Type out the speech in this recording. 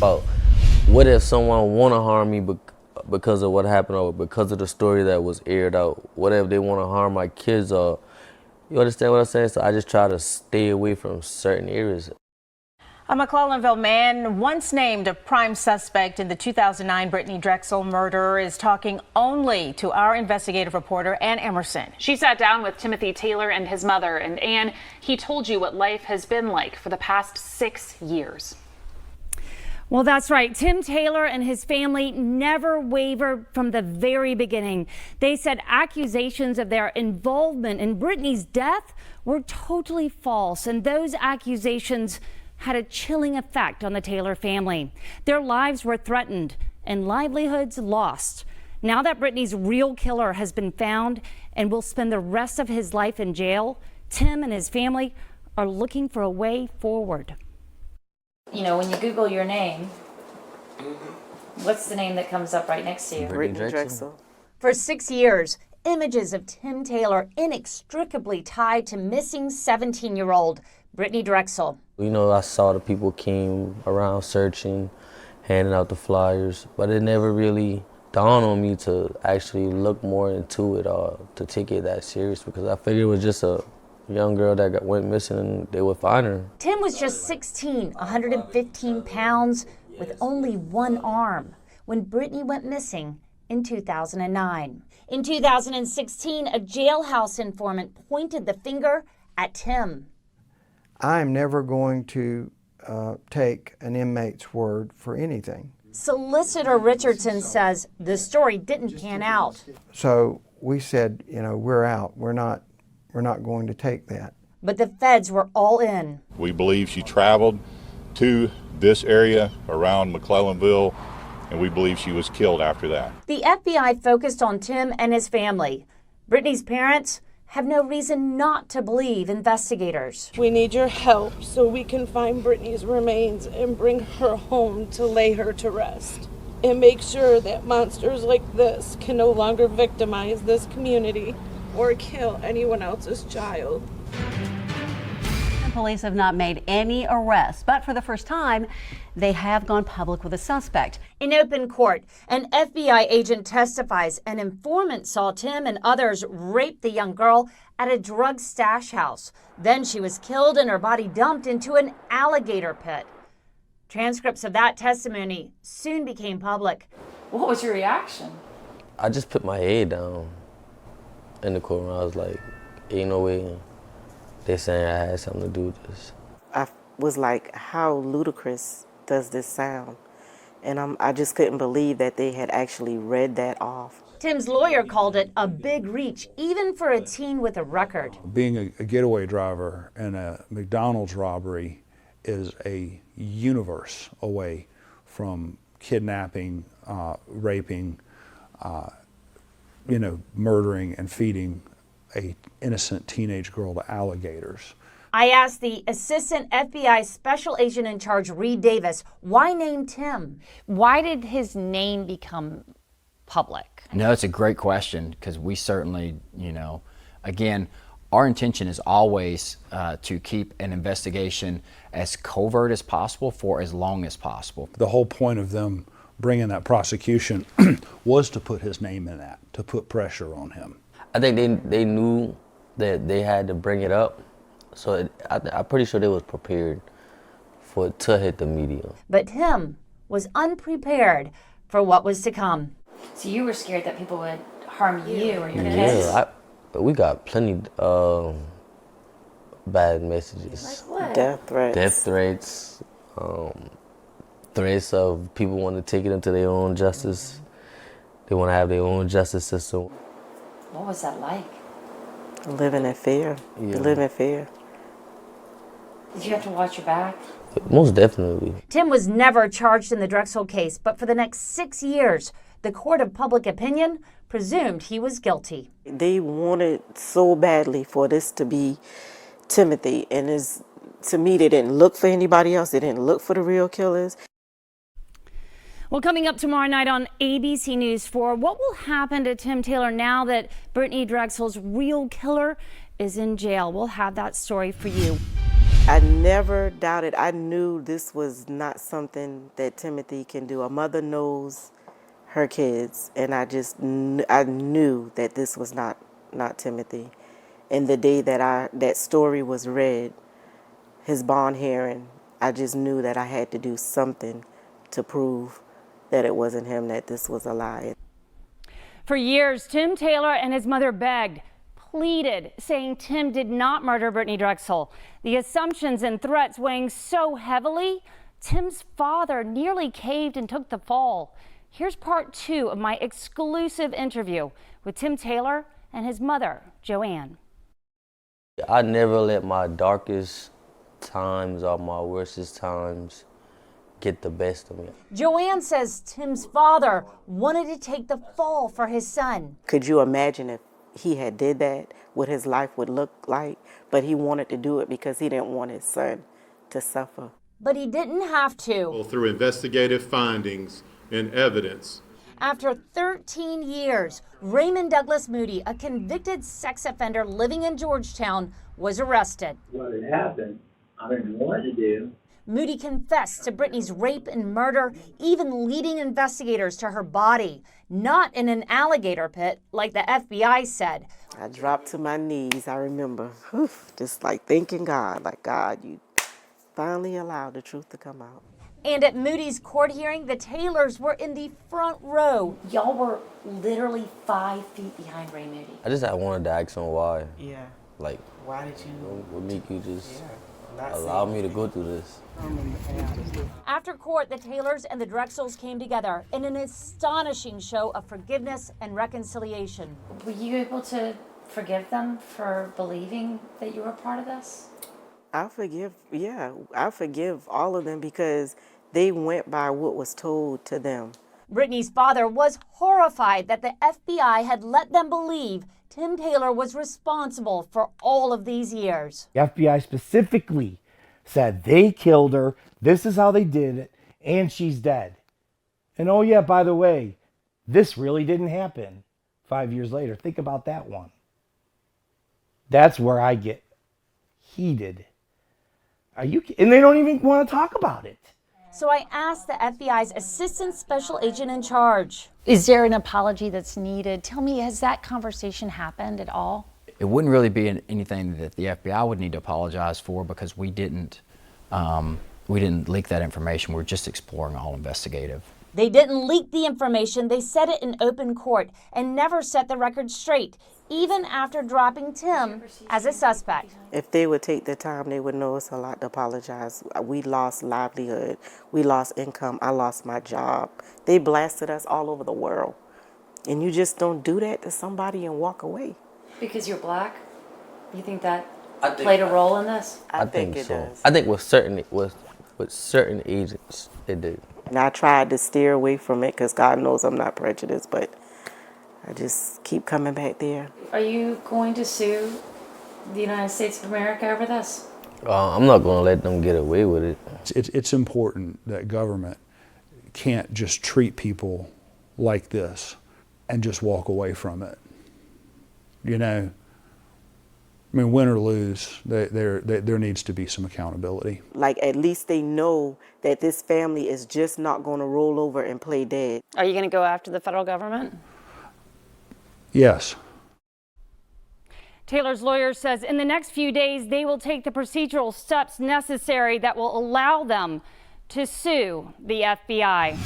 about what if someone want to harm me because of what happened or because of the story that was aired out. What if they want to harm my kids or, you understand what I'm saying? So I just try to stay away from certain areas. A McClellanville man once named a prime suspect in the 2009 Brittany Drexel murder is talking only to our investigative reporter, Ann Emerson. She sat down with Timothy Taylor and his mother, and Ann, he told you what life has been like for the past 6 years. Well, that's right. Tim Taylor and his family never wavered from the very beginning. They said accusations of their involvement in Brittany's death were totally false, and those accusations had a chilling effect on the Taylor family. Their lives were threatened and livelihoods lost. Now that Brittany's real killer has been found and will spend the rest of his life in jail, Tim and his family are looking for a way forward. You know, when you Google your name, what's the name that comes up right next to you? Brittany Drexel. For 6 years, images of Tim Taylor inextricably tied to missing 17-year-old Brittany Drexel. You know, I saw the people came around searching, handing out the flyers, but it never really dawned on me to actually look more into it or to take it that serious, because I figured it was just a young girl that went missing and they would find her. Tim was just 16, 115 pounds, with only one arm when Brittany went missing in 2009. In 2016, a jailhouse informant pointed the finger at Tim. I'm never going to take an inmate's word for anything. Solicitor Richardson says the story didn't pan out. So we said, you know, we're out. We're not going to take that. But the feds were all in. We believe she traveled to this area around McClellanville, and we believe she was killed after that. The FBI focused on Tim and his family. Brittany's parents have no reason not to believe investigators. We need your help so we can find Brittany's remains and bring her home to lay her to rest. And make sure that monsters like this can no longer victimize this community or kill anyone else's child. Police have not made any arrests, but for the first time, they have gone public with a suspect. In open court, an FBI agent testifies an informant saw Tim and others rape the young girl at a drug stash house. Then she was killed and her body dumped into an alligator pit. Transcripts of that testimony soon became public. What was your reaction? I just put my head down in the courtroom. I was like, ain't no way they're saying I had something to do with this. I was like, how ludicrous does this sound? And I just couldn't believe that they had actually read that off. Tim's lawyer called it a big reach, even for a teen with a record. Being a getaway driver in a McDonald's robbery is a universe away from kidnapping, raping, murdering and feeding a innocent teenage girl to alligators. I asked the assistant FBI special agent in charge, Reed Davis, why name Tim? Why did his name become public? No, it's a great question, because we certainly, again, our intention is always to keep an investigation as covert as possible for as long as possible. The whole point of them bringing that prosecution was to put his name in that, to put pressure on him. I think they knew that they had to bring it up, so I'm pretty sure they was prepared for it to hit the media. But Tim was unprepared for what was to come. So you were scared that people would harm you or your kids? Yeah, we got plenty bad messages. Like what? Death threats. Death threats, threats of people wanting to take it into their own justice. They want to have their own justice system. What was that like? Living in fear. Yeah. Living in fear. Did you have to watch your back? Most definitely. Tim was never charged in the Drexel case, but for the next 6 years, the court of public opinion presumed he was guilty. They wanted so badly for this to be Timothy, and to me, they didn't look for anybody else. They didn't look for the real killers. Well, coming up tomorrow night on ABC News 4, what will happen to Tim Taylor now that Brittany Drexel's real killer is in jail? We'll have that story for you. I never doubted. I knew this was not something that Timothy can do. A mother knows her kids, and I knew that this was not Timothy. And the day that that story was read, his bond hearing, I just knew that I had to do something to prove that it wasn't him, that this was a lie. For years, Tim Taylor and his mother begged, pleaded, saying Tim did not murder Brittany Drexel. The assumptions and threats weighing so heavily, Tim's father nearly caved and took the fall. Here's part 2 of my exclusive interview with Tim Taylor and his mother, Joanne. I never let my darkest times or my worstest times get the best of me. Joanne says Tim's father wanted to take the fall for his son. Could you imagine if he had did that, what his life would look like? But he wanted to do it because he didn't want his son to suffer. But he didn't have to. Through investigative findings and evidence. After 13 years, Raymond Douglas Moody, a convicted sex offender living in Georgetown, was arrested. What had happened, I didn't know what to do. Moody confessed to Brittany's rape and murder, even leading investigators to her body, not in an alligator pit like the FBI said. I dropped to my knees, I remember, just like thanking God, like, God, you finally allowed the truth to come out. And at Moody's court hearing, the Taylors were in the front row. Y'all were literally 5 feet behind Ray Moody. I just wanted to ask him why. Yeah. Like, why did you? What make you just allow me to go through this? After court, the Taylors and the Drexels came together in an astonishing show of forgiveness and reconciliation. Were you able to forgive them for believing that you were part of this? I forgive all of them because they went by what was told to them. Brittany's father was horrified that the FBI had let them believe Tim Taylor was responsible for all of these years. The FBI specifically said they killed her, this is how they did it, and she's dead. And oh yeah, by the way, this really didn't happen 5 years later. Think about that one. That's where I get heated. And they don't even want to talk about it. So I asked the FBI's assistant special agent in charge. Is there an apology that's needed? Tell me, has that conversation happened at all? It wouldn't really be anything that the FBI would need to apologize for because we didn't leak that information. We're just exploring all investigative. They didn't leak the information. They said it in open court and never set the record straight, even after dropping Tim as a suspect. If they would take the time, they would know it's a lot to apologize. We lost livelihood. We lost income. I lost my job. They blasted us all over the world. And you just don't do that to somebody and walk away. Because you're black? You think that played a role in this? I think it so. does. I think with certain agents, it did. And I tried to steer away from it because God knows I'm not prejudiced, but I just keep coming back there. Are you going to sue the United States of America over this? I'm not going to let them get away with it. It's important that government can't just treat people like this and just walk away from it. You know, I mean, win or lose, there needs to be some accountability. Like, at least they know that this family is just not going to roll over and play dead. Are you going to go after the federal government? Yes. Taylor's lawyer says in the next few days, they will take the procedural steps necessary that will allow them to sue the FBI.